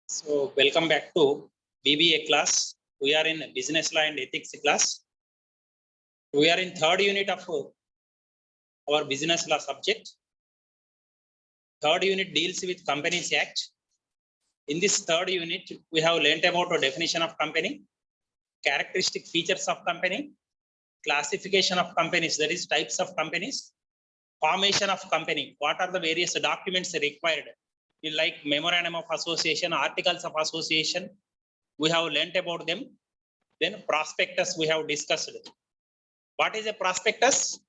So welcome back to BBA class. We are in business law and ethics class. We are in third unit of our business law subject. Third unit deals with Companies Act. In this third unit, we have learnt about a definition of company, characteristic features of company, classification of companies, that is types of companies, formation of company, what are the various documents required, like memorandum of association, articles of association, we have learnt about them. Then prospectus we have discussed. What is a prospectus?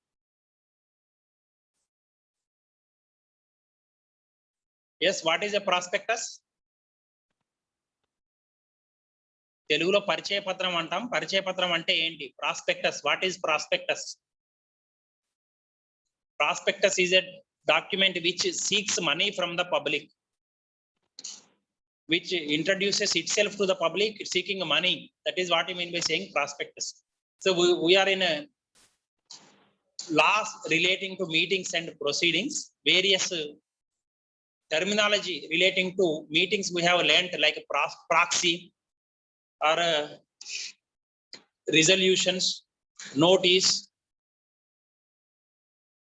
Yes, what is a prospectus? తెలుగులో పరిచయ పత్రం అంటాం. పరిచయ పత్రం అంటే ఏంటి? Prospectus. What is prospectus? Prospectus is a document which seeks money from the public, which introduces itself to the public seeking money. That is what I mean by saying prospectus. So we are in a laws relating to meetings and proceedings. Various terminology relating to meetings we have learnt, like proxy or resolutions, notice,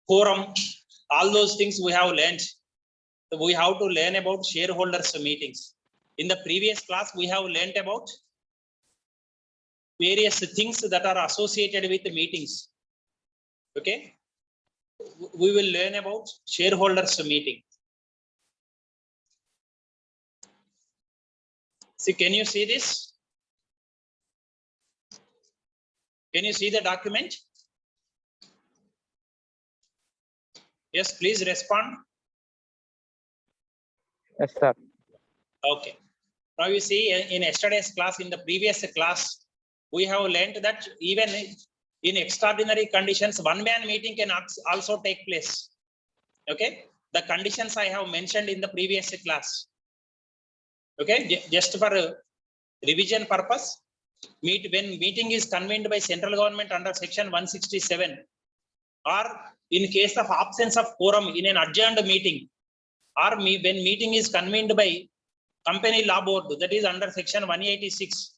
quorum, all those things we have learnt. So we have to learn about shareholders meetings. In the previous class, we have learnt about various things that are associated with the meetings. Okay, we will learn about shareholders meeting. See, can you see this? Can you see the document? Yes, please respond. Yes, sir. Okay. Now you see in yesterday's class, in the previous class, we have learnt that even in extraordinary conditions, one-man meeting can also take place. Okay. The conditions I have mentioned in the previous class. Okay. Just for revision purpose, when meeting is convened by central government under section 167, or in case of absence of quorum in an adjourned meeting, or when meeting is convened by company law board, that is under section 186.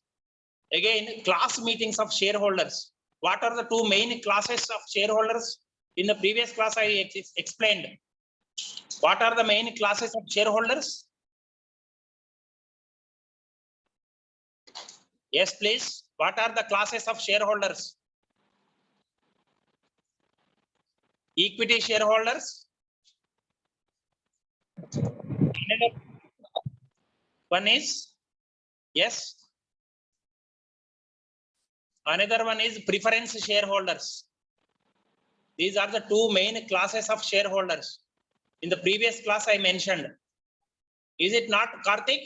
Again, class meetings of shareholders. What are the two main classes of shareholders? In the previous class I explained. What are the main classes of shareholders? Yes, please. What are the classes of shareholders? Equity shareholders. Another one is, yes, another one is preference shareholders. These are the two main classes of shareholders. In the previous class I mentioned. Is it not, Karthik?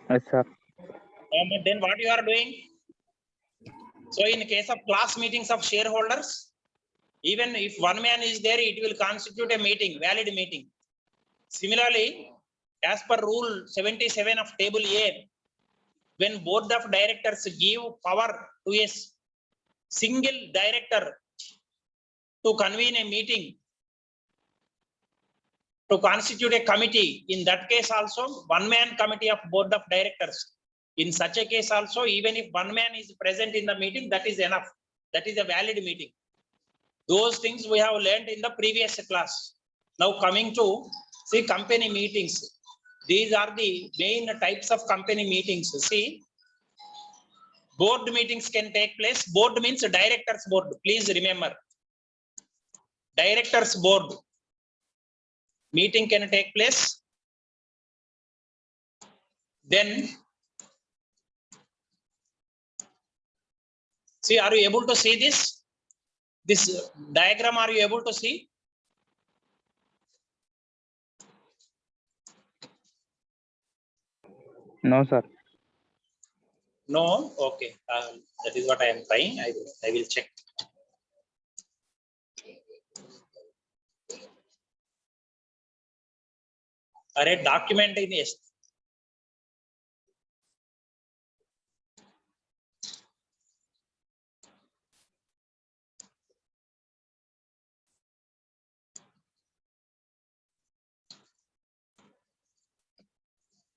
Yes, sir. Then what you are doing? So in case of class meetings of shareholders, even if one man is there, it will constitute a meeting, valid meeting. Similarly, as per rule 77 of table A, when board of directors give power to a single director to convene a meeting, to constitute a committee, in that case also one man committee of board of directors. In such a case also, even if one man is present in the meeting, that is enough. That is a valid meeting. Those things we have learned in the previous class. Now coming to see company meetings. These are the main types of company meetings. See, board meetings can take place. Board means directors board. Please remember, directors board meeting can take place. Then see, are you able to see this? This diagram, are you able to see? No, sir. No? Okay. That is what I am trying. I will check. Are document in this?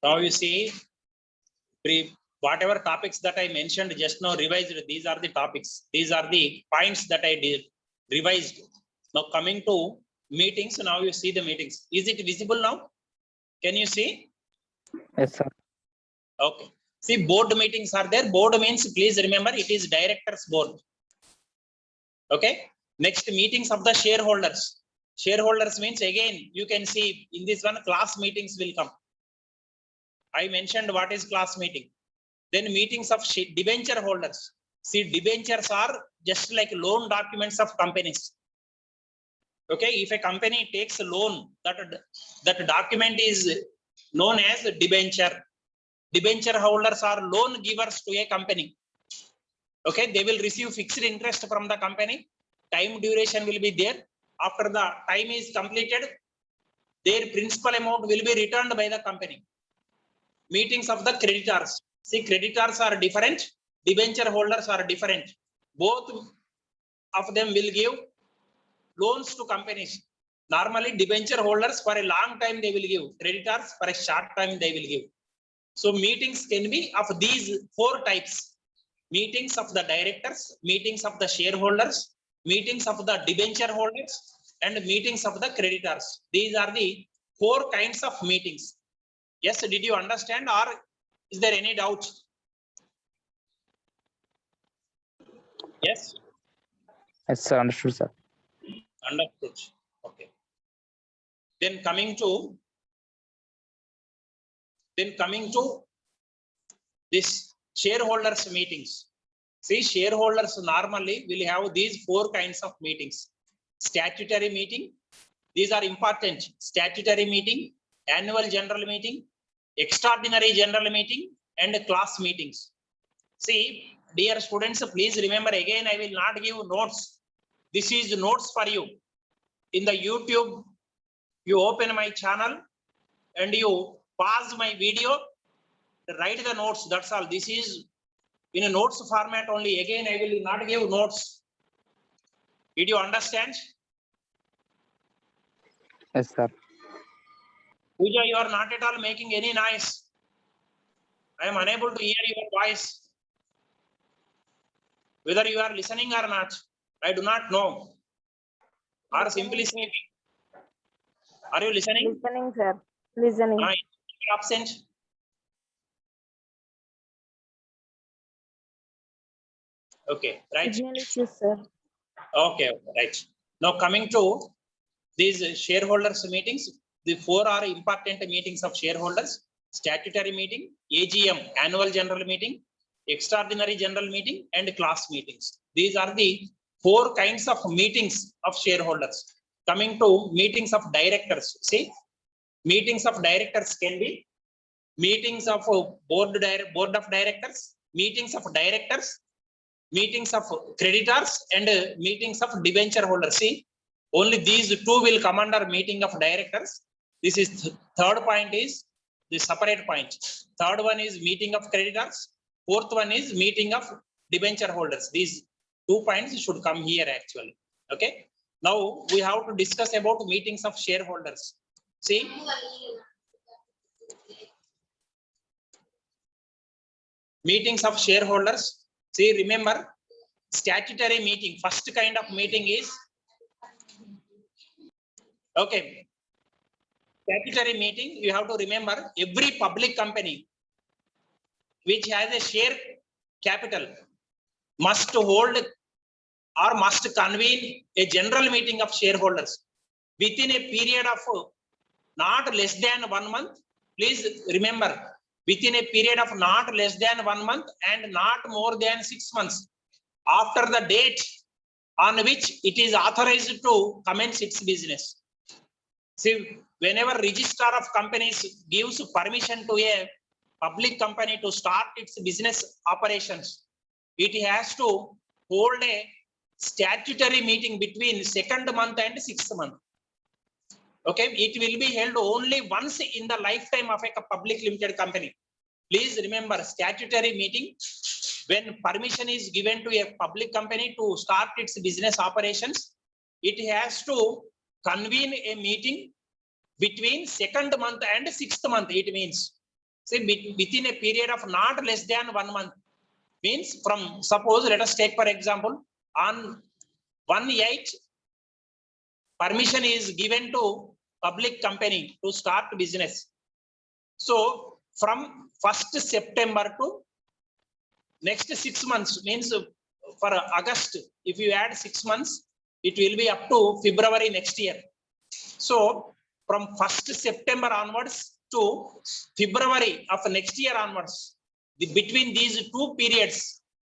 Now you see, whatever topics that I mentioned just now revised, these are the topics. These are the points that I did revised. Now coming to meetings, now you see the meetings. Is it visible now? Can you see? Yes, sir. Okay. See, board meetings are there. Board means, please remember, it is directors board. Okay. Next, meetings of the shareholders. Shareholders means, again, you can see in this one, class meetings will come. I mentioned what is class meeting. Then meetings of debenture holders. See, debentures are just like loan documents of companies. Okay, if a company takes a loan, that document is known as debenture. Debenture holders are loan givers to a company. Okay, they will receive fixed interest from the company. Time duration will be there. After the time is completed, their principal amount will be returned by the company. Meetings of the creditors. See, creditors are different. Debenture holders are different. Both of them will give loans to companies. Normally, debenture holders for a long time they will give. Creditors for a short time they will give. So meetings can be of these four types. Meetings of the directors, meetings of the shareholders, meetings of the debenture holders, and meetings of the creditors. These are the four kinds of meetings. Yes, did you understand, or is there any doubt? Yes, Yes, sir. Understood, sir. understood. Okay. Then coming to this shareholders meetings. See, shareholders normally will have these four kinds of meetings. Statutory meeting, these are important. Statutory meeting, annual general meeting, extraordinary general meeting, and class meetings. See, dear students, please remember again, I will not give notes. This is notes for you. In the YouTube, you open my channel and you pause my video, write the notes. That's all. This is in a notes format only. Again, I will not give notes. Did you understand? Yes, sir. Pooja, you are not at all making any noise. I am unable to hear your voice. Whether you are listening or not, I do not know. Or simply speaking. Are you listening? Listening, sir. Listening. You are absent. Okay, right. Signal issues, sir. Okay, right. Now coming to these shareholders meetings, the four are important meetings of shareholders: statutory meeting, AGM, annual general meeting, extraordinary general meeting, and class meetings. These are the four kinds of meetings of shareholders. Coming to meetings of directors, see, meetings of directors can be meetings of board of directors, meetings of directors, meetings of creditors, and meetings of debenture holders. See, only these two will come under meeting of directors. This is third point is the separate point. Third one is meeting of creditors. Fourth one is meeting of debenture holders. These 2 points should come here actually. Okay. Now we have to discuss about meetings of shareholders. See, meetings of shareholders. See, remember, statutory meeting, first kind of meeting is, okay, statutory meeting, you have to remember, every public company which has a share capital must hold or must convene a general meeting of shareholders within a period of not less than 1 month. Please remember, within a period of not less than 1 month and not more than 6 months after the date on which it is authorized to commence its business. See, whenever registrar of companies gives permission to a public company to start its business operations, it has to hold a statutory meeting between 2nd month and 6th month. Okay, it will be held only once in the lifetime of a public limited company. Please remember, statutory meeting, when permission is given to a public company to start its business operations, it has to convene a meeting between 2nd month and 6th month. It means say within a period of not less than 1 month, means from, suppose let us take for example, on 1/8 permission is given to public company to start business. So from 1st September to next 6 months, means for August, if you add 6 months, it will be up to February next year. So from 1st September onwards to February of next year onwards, between these two periods,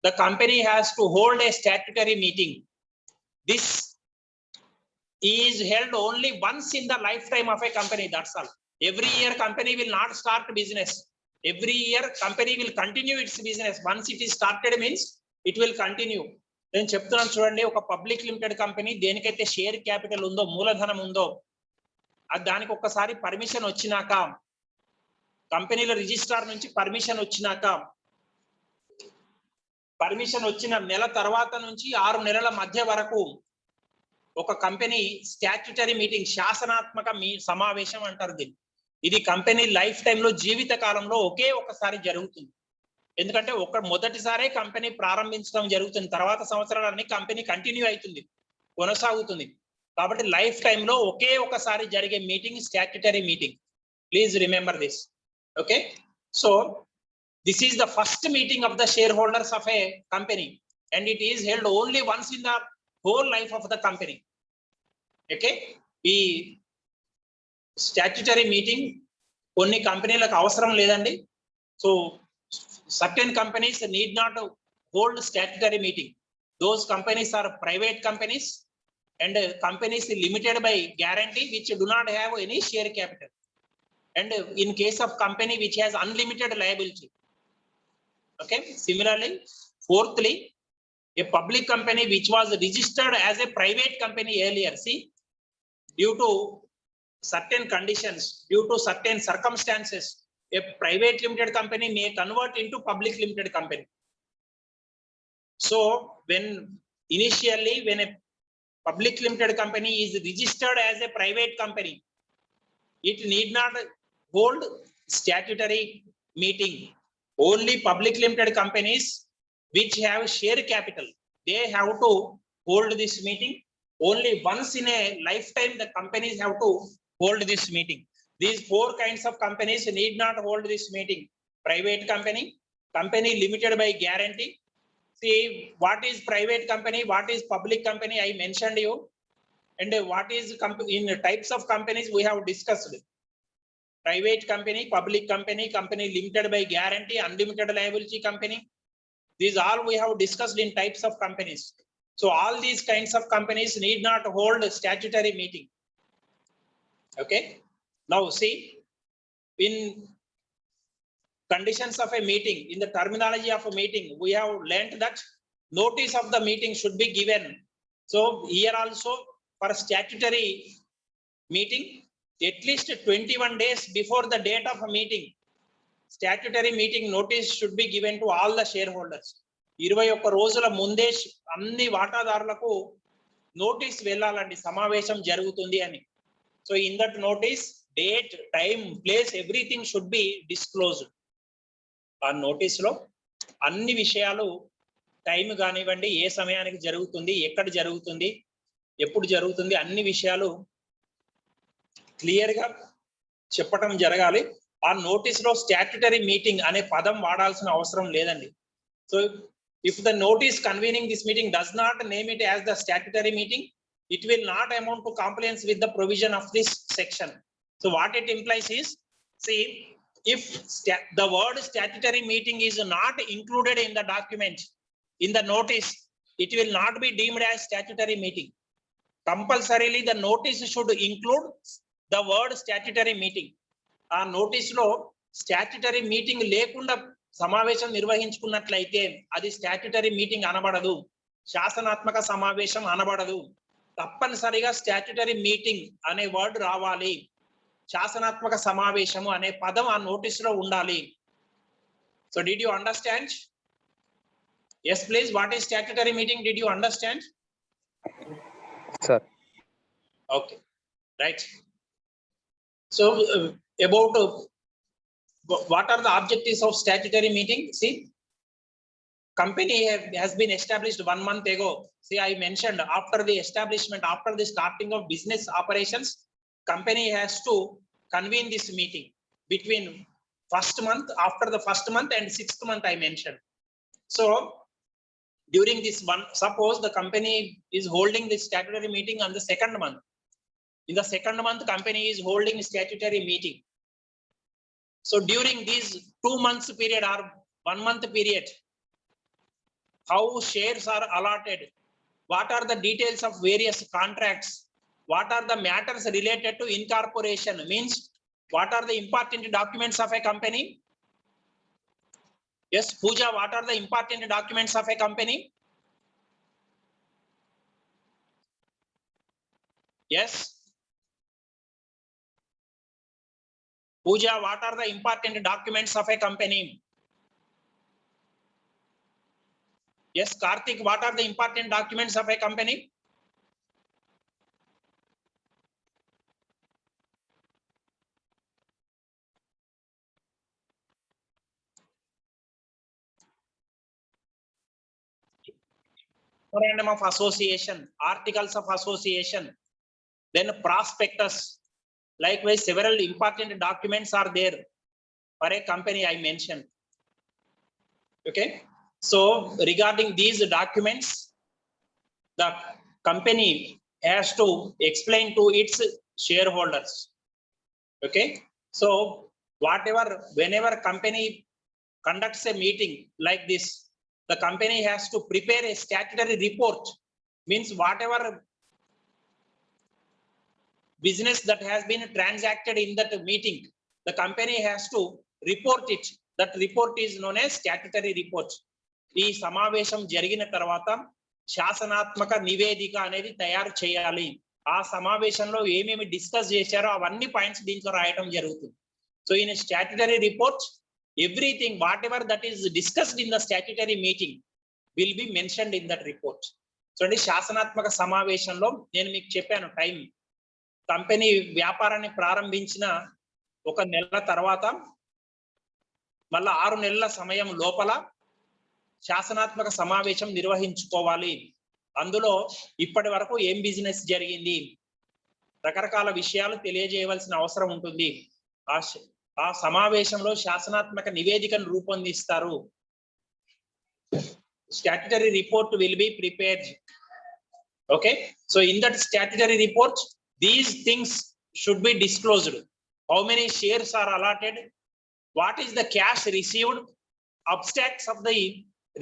the company has to hold a statutory meeting. This is held only once in the lifetime of a company, that's all. Every year company will not start business. Every year company will continue its business. Once it is started means it will continue. నేను చెప్తున్నాను చూడండి, ఒక public limited company దేనికైతే share capital ఉందో, మూలధనం ఉందో, అది దానికి ఒక్కసారి పర్మిషన్ వచ్చినాక, కంపెనీల రిజిస్ట్రార్ నుంచి పర్మిషన్ వచ్చినాక, పర్మిషన్ వచ్చిన నెల తర్వాత నుంచి 6 నెలల మధ్య వరకు ఒక కంపెనీ స్టాట్యుటరీ మీటింగ్, శాసనాత్మక సమావేశం అంటారు దీన్ని. ఇది కంపెనీ లైఫ్ టైంలో, జీవిత కాలంలో ఒకే ఒకసారి జరుగుతుంది. ఎందుకంటే మొదటిసారే కంపెనీ ప్రారంభించడం జరుగుతుంది, తర్వాత సంవత్సరాలన్నీ కంపెనీ కంటిన్యూ అవుతుంది, కొనసాగుతుంది. కాబట్టి లైఫ్ టైంలో ఒకే ఒకసారి జరిగే meeting statutory meeting. Please remember this. Okay, so this is the first meeting of the share holders of A company and it is held only once in the whole life of the company. Okay, ఈ statutory meeting కొన్ని కంపెనీలకు అవసరం లేదండి. So certain companies need not hold statutory meeting. Those companies are private companies and companies limited by guarantee which do not have any share capital, and in case of company which has unlimited liability. Okay, similarly, fourthly, a public company which was registered as a private company earlier, see, due to certain conditions, due to certain circumstances, a private limited company may convert into public limited company. So when initially, when a public limited company is registered as a private company, it need not hold statutory meeting. Only public limited companies which have share capital, they have to hold this meeting. Only once in a lifetime the companies have to hold this meeting. These 4 kinds of companies need not hold this meeting. Private company, company limited by guarantee. See, what is private company, what is public company, I mentioned you. And what is in types of companies we have discussed. Private company, public company, company limited by guarantee, unlimited liability company. These all we have discussed in types of companies. So all these kinds of companies need not hold a statutory meeting. Okay, now see, in conditions of a meeting, in the terminology of a meeting, we have learned that notice of the meeting should be given. So here also, for statutory meeting, at least 21 days before the date of a meeting, statutory meeting notice should be given to all the shareholders. 21 రోజుల ముందే అన్ని వాటాదారులకు notice వెళ్ళాలండి, సమావేశం జరుగుతుంది అని. So in that notice, date, time, place, everything should be disclosed. ఆ notice లో అన్ని విషయాలు, టైం కానివ్వండి, ఏ సమయానికి జరుగుతుంది, ఎక్కడ జరుగుతుంది, ఎప్పుడు జరుగుతుంది, అన్ని విషయాలు క్లియర్ గా చెప్పటం జరగాలి. ఆ నోటీస్ లో స్టాట్యుటరీ మీటింగ్ అనే పదం వాడాల్సిన అవసరం లేదండి. So if the notice convening this meeting does not name it as the statutory meeting, it will not amount to compliance with the provision of this section. So what it implies is, see, if the word statutory meeting is not included in the document, in the notice, it will not be deemed as statutory meeting. Compulsorily the notice should include the word statutory meeting. ఆ notice లో statutory meeting లేకుండా సమావేశం నిర్వహించుకున్నట్లయితే అది statutory meeting అనబడదు, శాసనాత్మక సమావేశం అనబడదు. తప్పనిసరిగా statutory meeting అనే word రావాలి, శాసనాత్మక సమావేశము అనే పదం ఆ నోటీస్ లో ఉండాలి. So did you understand? Yes, please, what is statutory meeting? Did you understand? Sir. Okay, right. So about what are the objectives of statutory meeting? See, company has been established 1 month ago. See, I mentioned after the establishment, after the starting of business operations, company has to convene this meeting between first month, after the first month and 6th month I mentioned. So during this one, suppose the company is holding this statutory meeting on the 2nd month. In the 2nd month, company is holding statutory meeting. So during these 2 months period or 1 month period, how shares are allotted, what are the details of various contracts, what are the matters related to incorporation, means what are the important documents of a company? Yes, Pooja, what are the important documents of a company? Yes. Pooja, what are the important documents of a company? Yes, Karthik, what are the important documents of a company? Memorandum of association, articles of association, then prospectus. Likewise, several important documents are there for a company I mentioned. Okay, so regarding these documents, the company has to explain to its shareholders. Okay, so whatever, whenever company conducts a meeting like this, the company has to prepare a statutory report, means whatever business that has been transacted in that meeting, the company has to report it. That report is known as statutory report. ఈ సమావేశం జరిగిన తర్వాత శాసనాత్మక నివేదిక అనేది తయారు చేయాలి. ఆ సమావేశంలో ఏమేమి డిస్కస్ చేశారో అవన్నీ పాయింట్స్ దీంట్లో రాయడం జరుగుతుంది. So in statutory report, everything whatever that is discussed in the statutory meeting will be mentioned in that report. So అంటే శాసనాత్మక సమావేశంలో నేను మీకు చెప్పాను టైం, కంపెనీ వ్యాపారాన్ని ప్రారంభించిన 1 నెల తర్వాత మళ్ళా 6 నెలల సమయం లోపల శాసనాత్మక సమావేశం నిర్వహించుకోవాలి. అందులో ఇప్పటి వరకు ఏం బిజినెస్ జరిగింది, రకరకాల విషయాలు తెలియజేయవలసిన అవసరం ఉంటుంది. ఆ సమావేశంలో శాసనాత్మక నివేదికను రూపొందిస్తారు. Statutory report will be prepared. Okay, so in that statutory report, these things should be disclosed. How many shares are allotted, what is the cash received, abstracts of the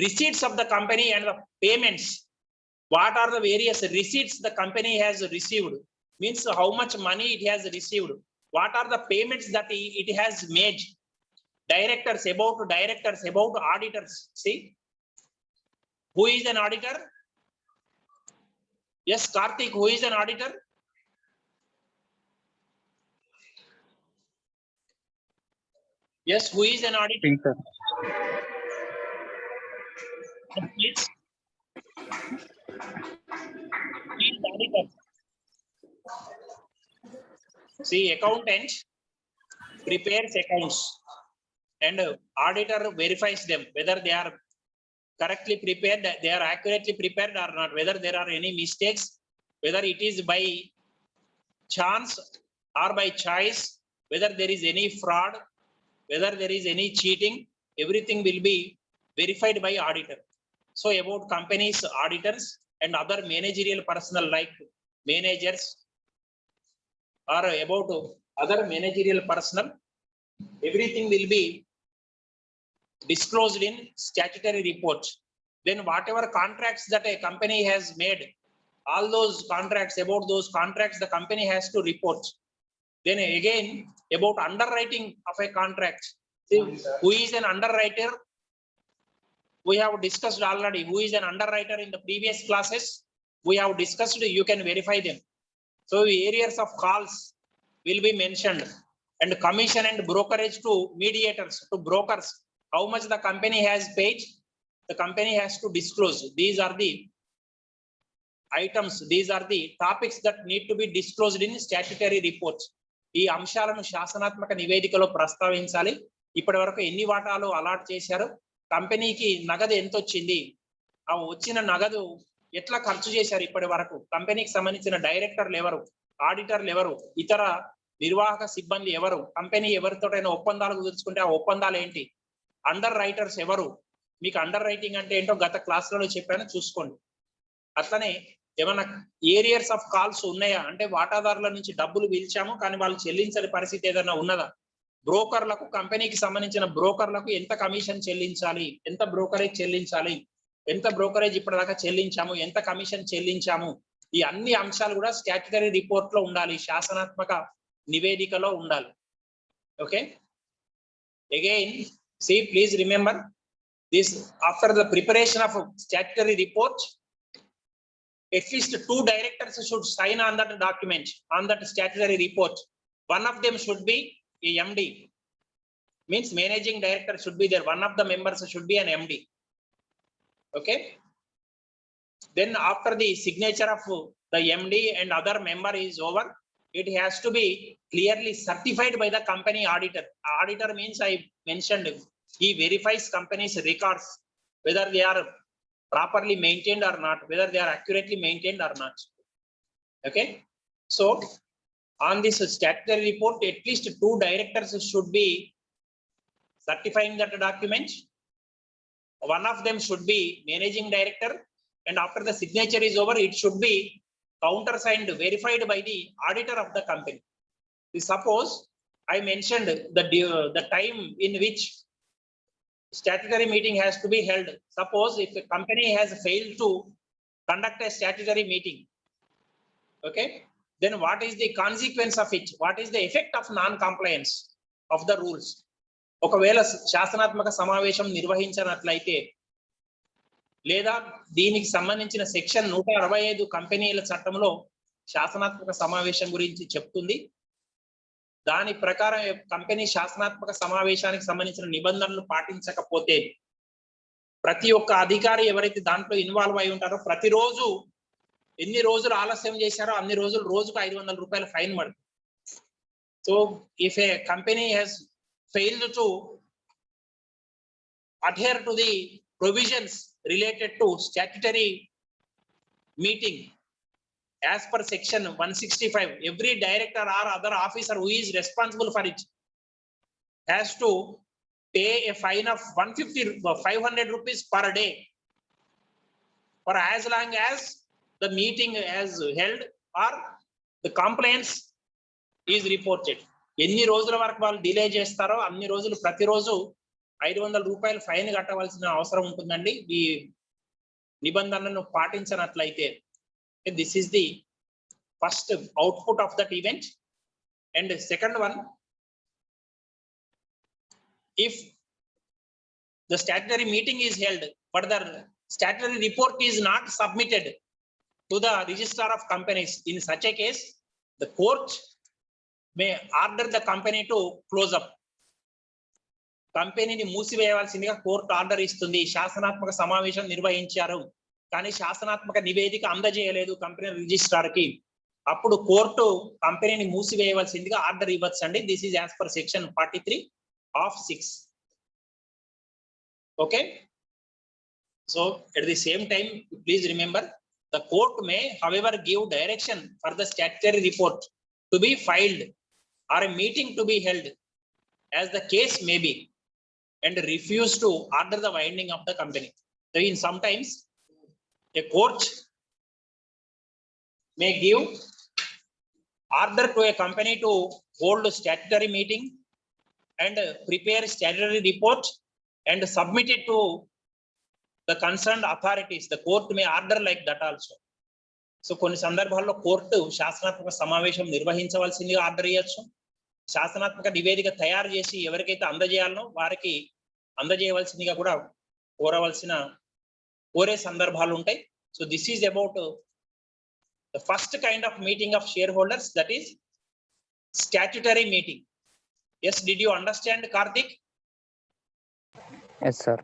receipts of the company and the payments, what are the various receipts the company has received, means how much money it has received, what are the payments that it has made, directors, about auditors. See, who is an auditor? Yes, Karthik, who is an auditor? Yes, who is an auditor? Please. Please, auditor. See, accountant prepares accounts and auditor verifies them, whether they are correctly prepared, they are accurately prepared or not, whether there are any mistakes, whether it is by chance or by choice, whether there is any fraud, whether there is any cheating, everything will be verified by auditor. So about companies, auditors and other managerial personnel like managers or about other managerial personnel, everything will be disclosed in statutory report. Then whatever contracts that a company has made, all those contracts, about those contracts the company has to report. Then again about underwriting of a contract. See, who is an underwriter? We have discussed already. Who is an underwriter in the previous classes? We have discussed, you can verify them. So areas of calls will be mentioned, and commission and brokerage to mediators, to brokers. How much the company has paid, the company has to disclose. These are the items, these are the topics that need to be disclosed in statutory reports. ఈ అంశాలను శాసనాత్మక నివేదికలో ప్రస్తావించాలి. ఇప్పటి వరకు ఎన్ని వాటాలు allot చేశారు, కంపెనీకి నగదు ఎంత వచ్చింది, ఆ వచ్చిన నగదు ఎట్లా ఖర్చు చేశారు ఇప్పటి వరకు, కంపెనీకి సంబంధించిన డైరెక్టర్లు ఎవరు, ఆడిటర్లు ఎవరు, ఇతర నిర్వాహక సిబ్బంది ఎవరు, కంపెనీ ఎవరితోటైనా ఒప్పందాలు కుదుర్చుకుంటే ఆ ఒప్పందాలు ఏంటి, అండర్ రైటర్స్ ఎవరు, మీకు అండర్ రైటింగ్ అంటే ఏంటో గత క్లాసులలో చెప్పాను చూసుకోండి. అట్లనే ఏమైనా ఏరియర్స్ ఆఫ్ కాల్స్ ఉన్నాయా, అంటే వాటాదారుల నుంచి డబ్బులు పిలిచాము కానీ వాళ్ళు చెల్లించని పరిస్థితి ఏదైనా ఉన్నదా, బ్రోకర్లకు, కంపెనీకి సంబంధించిన బ్రోకర్లకు ఎంత కమిషన్ చెల్లించాలి, ఎంత బ్రోకరేజ్ చెల్లించాలి, ఎంత బ్రోకరేజ్ ఇప్పటిదాకా చెల్లించాము, ఎంత కమిషన్ చెల్లించాము, ఈ అన్ని అంశాలు కూడా స్టాట్యుటరీ రిపోర్ట్ లో ఉండాలి, శాసనాత్మక నివేదికలో ఉండాలి. Okay, again see, please remember this: after the preparation of statutory report, at least 2 directors should sign on that document, on that statutory report. One of them should be a MD, means managing director should be there. One of the members should be an MD. Okay, then after the signature of the MD and other member is over, it has to be clearly certified by the company auditor. Auditor means, I mentioned, he verifies company's records whether they are properly maintained or not, whether they are accurately maintained or not. Okay, so on this statutory report, at least 2 directors should be certifying that document. One of them should be managing director, and after the signature is over, it should be countersigned, verified by the auditor of the company. Suppose I mentioned the time in which statutory meeting has to be held. Suppose if a company has failed to conduct a statutory meeting, okay, then what is the consequence of it? What is the effect of non-compliance of the rules? ఒకవేళ శాసనాత్మక సమావేశం నిర్వహించినట్లయితే, లేదా దీనికి సంబంధించిన section 165 కంపెనీల చట్టంలో శాసనాత్మక సమావేశం గురించి చెప్తుంది. దాని ప్రకారం కంపెనీ శాసనాత్మక సమావేశానికి సంబంధించిన నిబంధనలు పాటించకపోతే, ప్రతి ఒక్క అధికారి ఎవరైతే దాంట్లో ఇన్వాల్వ్ అయి ఉంటారో, ప్రతిరోజు ఎన్ని రోజులు ఆలస్యం చేశారో అన్ని రోజులు రోజుకు 500 రూపాయల ఫైన్ పడుతుంది. So if A company has failed to adhere to the provisions related to statutory meeting as per section 165, every director or other officer who is responsible for it has to pay a fine of 500 rupees per day for as long as the meeting is held or the complaints is reported. ఎన్ని రోజుల వరకు వాళ్ళు delay చేస్తారో అన్ని రోజులు ప్రతిరోజు 500 రూపాయలు fine కట్టవలసిన అవసరం ఉంటుందండి ఈ నిబంధనలను పాటించనట్లయితే. This is the first output of that event. And second one, if the statutory meeting is held but the statutory report is not submitted to the registrar of companies, in such a case the court may order the company to close up. కంపెనీని మూసివేయవలసిందిగా court order ఇస్తుంది. శాసనాత్మక సమావేశం నిర్వహించారు కానీ శాసనాత్మక నివేదిక అందజేయలేదు company registrar కి, అప్పుడు court కంపెనీని మూసివేయవలసిందిగా ఆర్డర్ ఇవ్వచ్చండి. This is as per section 43 of 6. Okay, so at the same time please remember, the court may however give direction for the statutory report to be filed or a meeting to be held as the case may be, and refuse to order the winding of the company. So in sometimes a court may give order to a company to hold a statutory meeting and prepare statutory report and submit it to the concerned authorities. The court may order like that also. So కొన్ని సందర్భాల్లో court శాసనాత్మక సమావేశం నిర్వహించవలసిందిగా order ఇవ్వచ్చు, శాసనాత్మక నివేదిక తయారు చేసి ఎవరికైతే అందజేయాలనో వారికి అందజేయవలసిందిగా కూడా కోరే సందర్భాలు ఉంటాయి. So this is about the first kind of meeting of shareholders, that is statutory meeting. Yes, did you understand Karthik? Yes, sir.